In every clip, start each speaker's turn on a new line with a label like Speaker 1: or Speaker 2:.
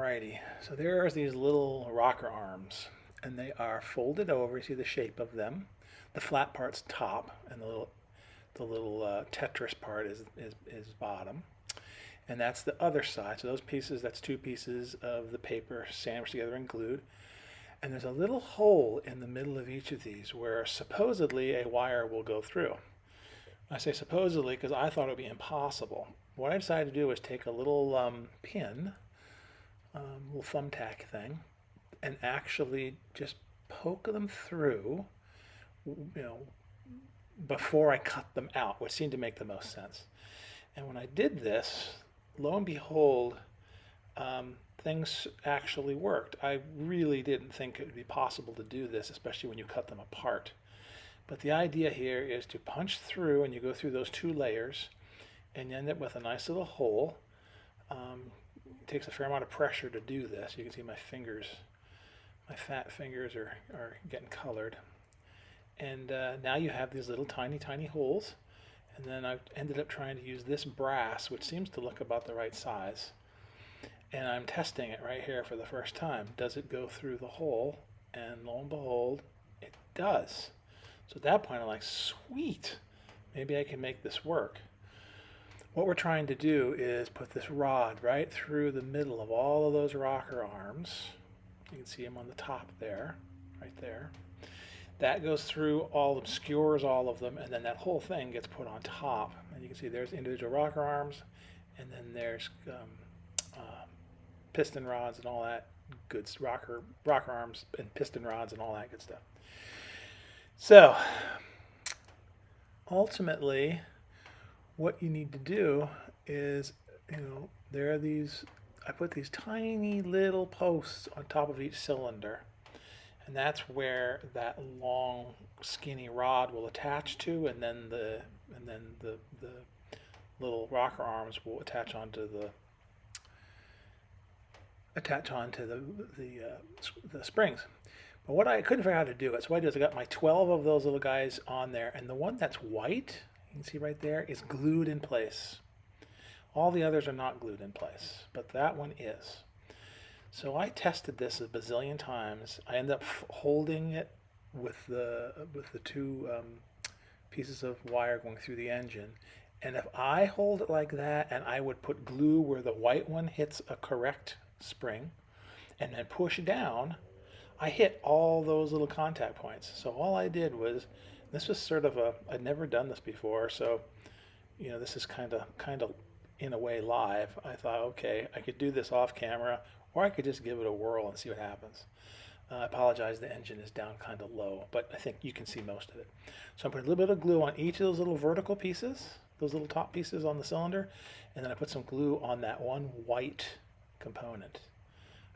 Speaker 1: Alrighty, so there's these little rocker arms, and they are folded over. You see the shape of them. The flat part's top, and the little Tetris part is bottom. And that's the other side. So those pieces, that's two pieces of the paper sandwiched together and glued. And there's a little hole in the middle of each of these where supposedly a wire will go through. I say supposedly because I thought it would be impossible. What I decided to do was take a little pin, little thumbtack thing, and actually just poke them through, you know, before I cut them out, which seemed to make the most sense. And when I did this, lo and behold, things actually worked. I really didn't think it would be possible to do this, especially when you cut them apart. But the idea here is to punch through, and you go through those two layers, and you end up with a nice little hole. It takes a fair amount of pressure to do this. You can see my fingers, my fat fingers are getting colored. And now you have these little tiny, tiny holes. And then I ended up trying to use this brass, which seems to look about the right size. And I'm testing it right here for the first time. Does it go through the hole? And lo and behold, it does. So at that point, I'm like, sweet, maybe I can make this work. What we're trying to do is put this rod right through the middle of all of those rocker arms. You can see them on the top there, right there. That goes through all, obscures all of them, and then that whole thing gets put on top. And you can see there's individual rocker arms, and then there's piston rods and all that good rocker arms and piston rods and all that good stuff. So ultimately, what you need to do is, there are these. I put these tiny little posts on top of each cylinder. And that's where that long, skinny rod will attach to, and then the little rocker arms will attach onto the springs. But what I couldn't figure out how to do it, so what I did is I got my 12 of those little guys on there, and the one that's white, you can see right there, is glued in place. All the others are not glued in place, but that one is. So I tested this a bazillion times. I ended up holding it with the two pieces of wire going through the engine. And if I hold it like that, and I would put glue where the white one hits a correct spring, and then push down, I hit all those little contact points. So all I did was, this was sort of I'd never done this before, so this is kind of in a way live. I thought, okay, I could do this off camera, or I could just give it a whirl and see what happens. I apologize, the engine is down kind of low, but I think you can see most of it. So I'm putting a little bit of glue on each of those little vertical pieces, those little top pieces on the cylinder, and then I put some glue on that one white component,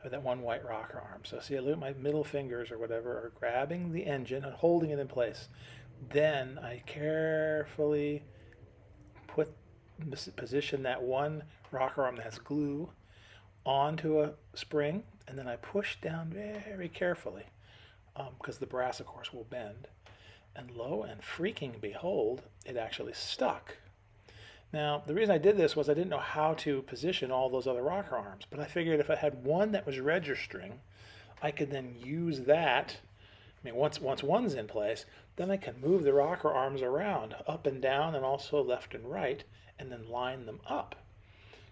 Speaker 1: or that one white rocker arm. So see, I look at my middle fingers or whatever are grabbing the engine and holding it in place. Then I carefully position that one rocker arm that has glue onto a spring, and then I push down very carefully, because the brass, of course, will bend. And lo and freaking behold, it actually stuck. Now, the reason I did this was I didn't know how to position all those other rocker arms, but I figured if I had one that was registering, I could then use that. I mean, once one's in place, then I can move the rocker arms around, up and down, and also left and right, and then line them up.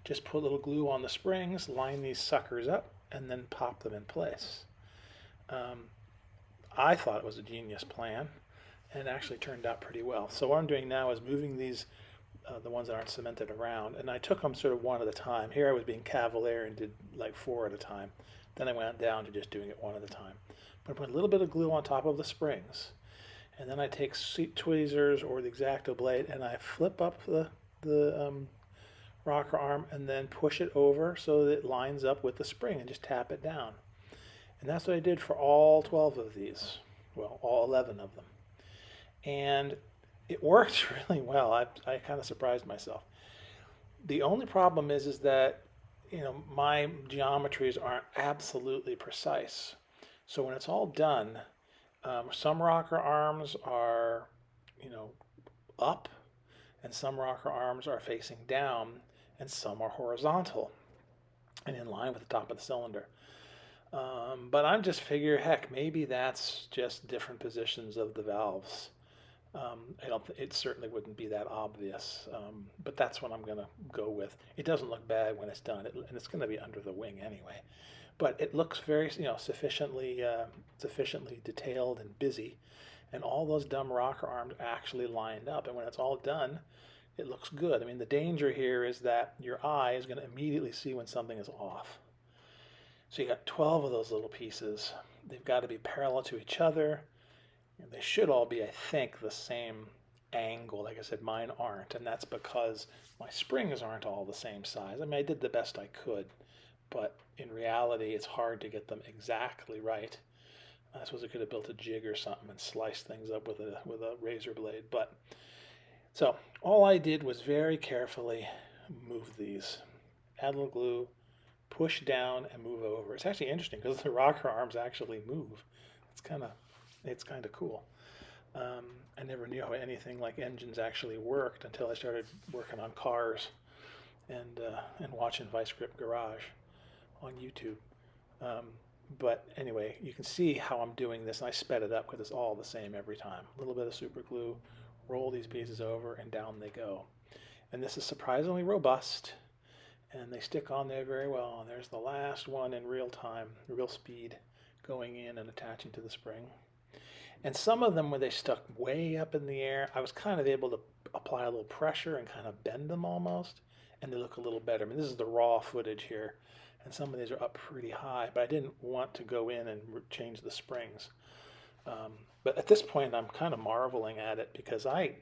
Speaker 1: Just put a little glue on the springs, line these suckers up, and then pop them in place. I thought it was a genius plan, and it actually turned out pretty well. So what I'm doing now is moving these, the ones that aren't cemented around, and I took them sort of one at a time. Here I was being cavalier and did like 4 at a time. Then I went down to just doing it one at a time. But I put a little bit of glue on top of the springs, and then I take tweezers or the X-Acto blade, and I flip up the rocker arm and then push it over so that it lines up with the spring, and just tap it down. And that's what I did for all 12 of these. Well, all 11 of them. And it worked really well. I kind of surprised myself. The only problem is that my geometries aren't absolutely precise. So when it's all done, some rocker arms are up, and some rocker arms are facing down, and some are horizontal. and in line with the top of the cylinder. But I'm just figure, heck, maybe that's just different positions of the valves. I don't. It certainly wouldn't be that obvious, but that's what I'm going to go with. It doesn't look bad when it's done, and it's going to be under the wing anyway. But it looks very, sufficiently detailed and busy, and all those dumb rocker arms actually lined up. And when it's all done, it looks good. I mean, the danger here is that your eye is going to immediately see when something is off. So you got 12 of those little pieces. They've got to be parallel to each other. And they should all be, I think, the same angle. Like I said, mine aren't, and that's because my springs aren't all the same size. I mean, I did the best I could, but in reality, it's hard to get them exactly right. I suppose I could have built a jig or something and sliced things up with a razor blade. But so all I did was very carefully move these, add a little glue, push down, and move over. It's actually interesting because the rocker arms actually move. It's kind of cool. I never knew how anything like engines actually worked until I started working on cars and watching Vice Grip Garage on YouTube. But anyway, you can see how I'm doing this, and I sped it up because it's all the same every time. A little bit of super glue, roll these pieces over, and down they go. And this is surprisingly robust, and they stick on there very well. And there's the last one in real time, real speed, going in and attaching to the spring. And some of them, when they stuck way up in the air, I was kind of able to apply a little pressure and kind of bend them almost, and they look a little better. I mean, this is the raw footage here, and some of these are up pretty high, but I didn't want to go in and change the springs. But at this point, I'm kind of marveling at it because I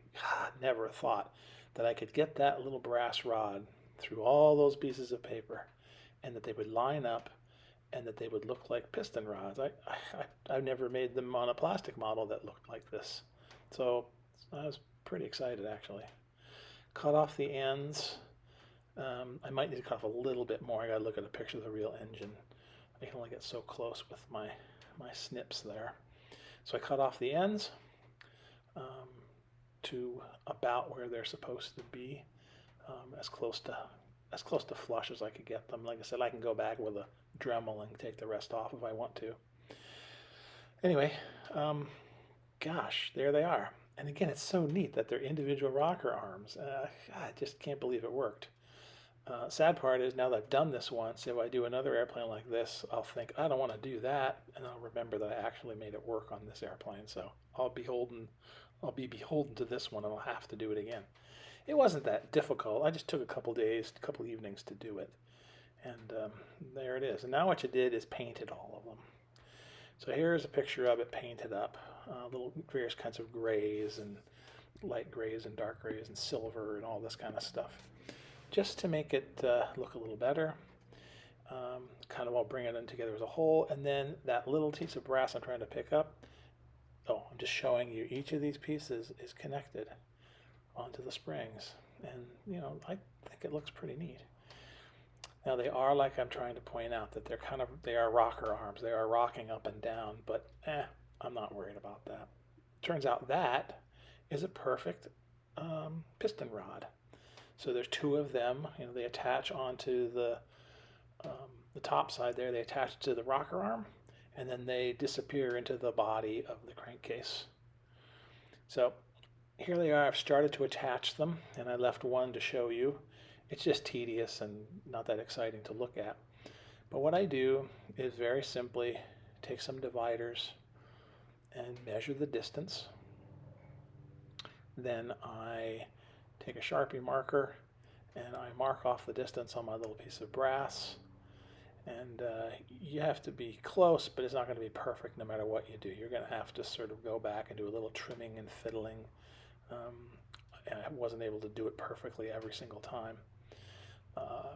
Speaker 1: never thought that I could get that little brass rod through all those pieces of paper and that they would line up and that they would look like piston rods. I've never made them on a plastic model that looked like this. So I was pretty excited, actually. Cut off the ends. I might need to cut off a little bit more. I gotta look at a picture of the real engine. I can only get so close with my snips there. So I cut off the ends to about where they're supposed to be, as close to flush as I could get them. Like I said, I can go back with a Dremel and take the rest off if I want to. Anyway, gosh, there they are. And again, it's so neat that they're individual rocker arms. I just can't believe it worked. Sad part is now that I've done this once, if I do another airplane like this, I'll think, I don't want to do that, and I'll remember that I actually made it work on this airplane. So I'll be beholden to this one, and I'll have to do it again. It wasn't that difficult. I just took a couple days, a couple evenings to do it. And there it is. And now what you did is painted all of them. So here's a picture of it painted up. Little various kinds of grays and light grays and dark grays and silver and all this kind of stuff. Just to make it look a little better. Kind of all bring it in together as a whole. And then that little piece of brass I'm trying to pick up. Oh, I'm just showing you each of these pieces is connected onto the springs. And, I think it looks pretty neat. Now they are, like I'm trying to point out, that they are rocker arms. They are rocking up and down, but I'm not worried about that. Turns out that is a perfect piston rod. So there's two of them. They attach onto the top side there. They attach to the rocker arm, and then they disappear into the body of the crankcase. So here they are. I've started to attach them, and I left one to show you. It's just tedious and not that exciting to look at. But what I do is very simply take some dividers and measure the distance. Then I take a Sharpie marker and I mark off the distance on my little piece of brass. And you have to be close, but it's not going to be perfect no matter what you do. You're going to have to sort of go back and do a little trimming and fiddling. And I wasn't able to do it perfectly every single time.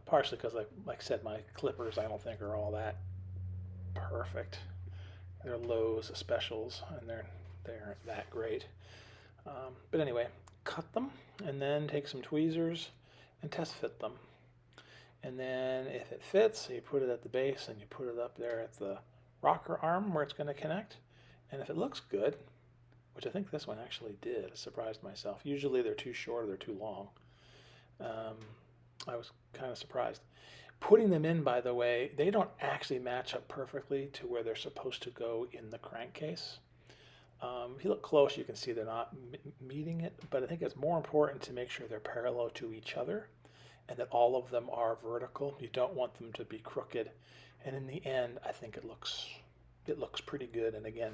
Speaker 1: Partially because, like I said, my clippers I don't think are all that perfect. They're Lowe's specials, and they aren't that great. But anyway, cut them, and then take some tweezers and test fit them. And then if it fits, you put it at the base, and you put it up there at the rocker arm where it's going to connect. And if it looks good, which I think this one actually did, it surprised myself. Usually they're too short or they're too long. I was kind of surprised. Putting them in, by the way, they don't actually match up perfectly to where they're supposed to go in the crankcase. If you look close, you can see they're not meeting it, but I think it's more important to make sure they're parallel to each other and that all of them are vertical. You don't want them to be crooked. And in the end, I think it looks pretty good. And again,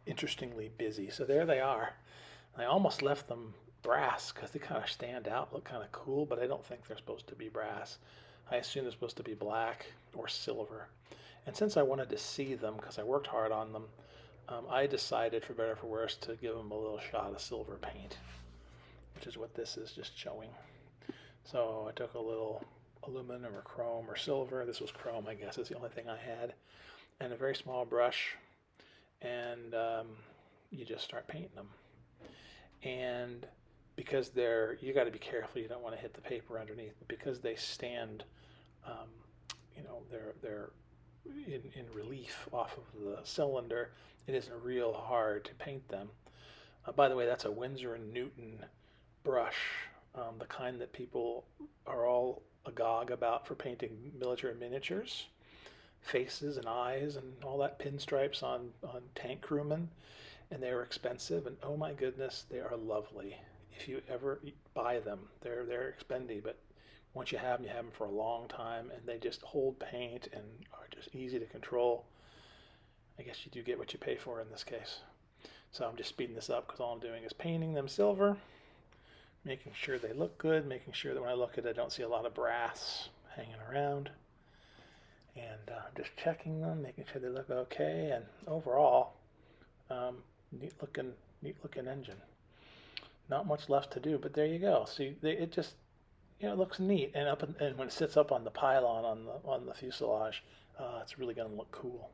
Speaker 1: interestingly busy. So there they are. I almost left them brass because they kind of stand out, look kind of cool, but I don't think they're supposed to be brass. I assume they're supposed to be black or silver. And since I wanted to see them, because I worked hard on them, I decided, for better or for worse, to give them a little shot of silver paint, which is what this is just showing. So I took a little aluminum or chrome or silver. This was chrome, I guess, is the only thing I had, and a very small brush, and you just start painting them. And because you got to be careful, you don't want to hit the paper underneath, but because they stand, they're in relief off of the cylinder, it isn't real hard to paint them. By the way, that's a Winsor & Newton brush, the kind that people are all agog about for painting military miniatures, faces and eyes and all that, pinstripes on tank crewmen. And they are expensive, and oh my goodness, they are lovely. If you ever buy them, they're expensive, but once you have them for a long time, and they just hold paint and are just easy to control. I guess you do get what you pay for in this case. So I'm just speeding this up because all I'm doing is painting them silver, making sure they look good, making sure that when I look at it, I don't see a lot of brass hanging around, and just checking them, making sure they look okay, and overall, neat looking engine. Not much left to do, but there you go. See, it just, it looks neat, and when it sits up on the pylon on the fuselage, it's really going to look cool.